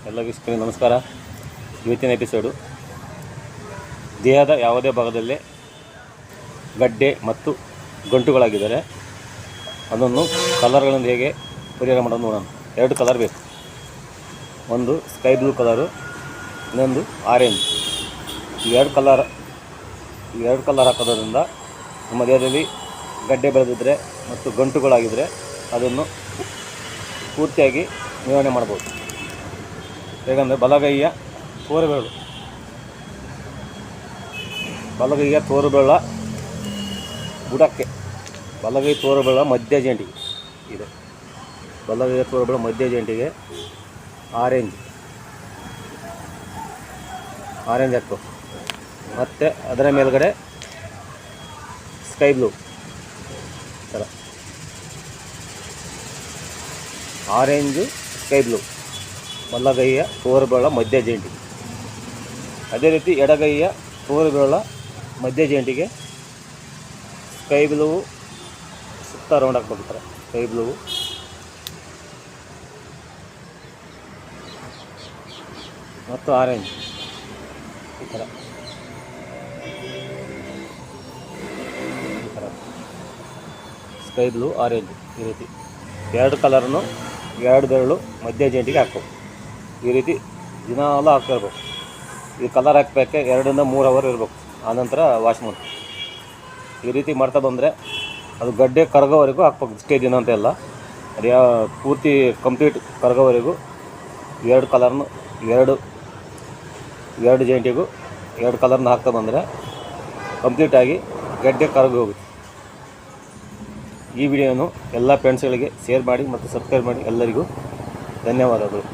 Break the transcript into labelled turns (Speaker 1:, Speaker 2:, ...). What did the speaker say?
Speaker 1: ಎಲ್ಲ ವೀಕ್ಷಕರಿಗೆ ನಮಸ್ಕಾರ. ಇವತ್ತಿನ ಎಪಿಸೋಡು ದೇಹದ ಯಾವುದೇ ಭಾಗದಲ್ಲಿ ಗಡ್ಡೆ ಮತ್ತು ಗಂಟುಗಳಾಗಿದ್ದರೆ ಅದನ್ನು ಕಲರ್ಗಳನ್ನು ಹೇಗೆ ಪರಿಹಾರ ಮಾಡೋದು ನೋಡೋಣ. 2 ಕಲರ್ ಬೇಕು. ಒಂದು ಸ್ಕೈ ಬ್ಲೂ ಕಲರು, ಇನ್ನೊಂದು ಆರೆಂಜ್. ಈ ಎರಡು ಕಲರ್ ಹಾಕೋದ್ರಿಂದ ನಮ್ಮ ದೇಹದಲ್ಲಿ ಗಡ್ಡೆ ಬೆಳೆದಿದ್ದರೆ ಮತ್ತು ಗಂಟುಗಳಾಗಿದ್ದರೆ ಅದನ್ನು ಪೂರ್ತಿಯಾಗಿ ನಿವಾರಣೆ ಮಾಡ್ಬೋದು. ಹೇಗೆಂದರೆ ಬಲಗೈಯ ತೋರುಬೆರಳ ಬುಡಕ್ಕೆ, ಬಲಗೈ ತೋರುಬೆರಳ ಮಧ್ಯ ಜಂಟಿಗೆ ಇದೆ. ಬಲಗೈಯ ತೋರುಬೆರಳ ಮಧ್ಯ ಜಂಟಿಗೆ ಆರೆಂಜ್ ಹಾಕೋ. ಮತ್ತು ಅದರ ಮೇಲ್ಗಡೆ ಸ್ಕೈ ಬ್ಲೂ ಥರ, ಆರೆಂಜು ಸ್ಕೈ ಬ್ಲೂ ಬಲಗೈಯ ತೋರುಬೆರಳ ಮಧ್ಯ ಜಂಟಿ. ಅದೇ ರೀತಿ ಎಡಗೈಯ ತೋರುಬೆರಳ ಮಧ್ಯ ಜಂಟಿಗೆ ಸ್ಕೈ ಬ್ಲೂ ಸುತ್ತ ರೌಂಡ್ ಹಾಕ್ಬಿಡ್ತಾರೆ. ಸ್ಕೈ ಬ್ಲೂ ಮತ್ತು ಆರೆಂಜ್ ಈ ಥರ ಸ್ಕೈ ಬ್ಲೂ ಆರೆಂಜ್ ಈ ರೀತಿ 2 ಕಲರ್ನು 2 ಬೆರಳು ಮಧ್ಯ ಜಂಟಿಗೆ ಹಾಕೋ. ಈ ರೀತಿ ದಿನಾಲು ಹಾಕ್ತಿರ್ಬೇಕು. ಈ ಕಲರ್ ಹಾಕಬೇಕೆ 2 ಇಂದ 3 ಅವರ್ ಇರಬೇಕು. ಆನಂತರ ವಾಶ್ ಮಾಡಿ ಈ ರೀತಿ ಮಾಡ್ತಾ ಬಂದರೆ ಅದು ಗಡ್ಡೆ ಕರಗೋವರೆಗೂ ಹಾಕ್ಬೇಕು. ಇಷ್ಟೇ ದಿನ ಅಂತ ಎಲ್ಲ, ಅದು ಪೂರ್ತಿ ಕಂಪ್ಲೀಟ್ ಕರಗೋವರೆಗೂ 2 ಕಲರ್ನು 2 ಜಂಟಿಗೂ 2 ಕಲರ್ನ ಹಾಕ್ತಾ ಬಂದರೆ ಕಂಪ್ಲೀಟಾಗಿ ಗಡ್ಡೆ ಕರಗಿ ಹೋಗುತ್ತೆ. ಈ ವಿಡಿಯೋನು ಎಲ್ಲ ಫ್ರೆಂಡ್ಸ್ಗಳಿಗೆ ಶೇರ್ ಮಾಡಿ ಮತ್ತು ಸಬ್ಸ್ಕ್ರೈಬ್ ಮಾಡಿ. ಎಲ್ಲರಿಗೂ ಧನ್ಯವಾದಗಳು.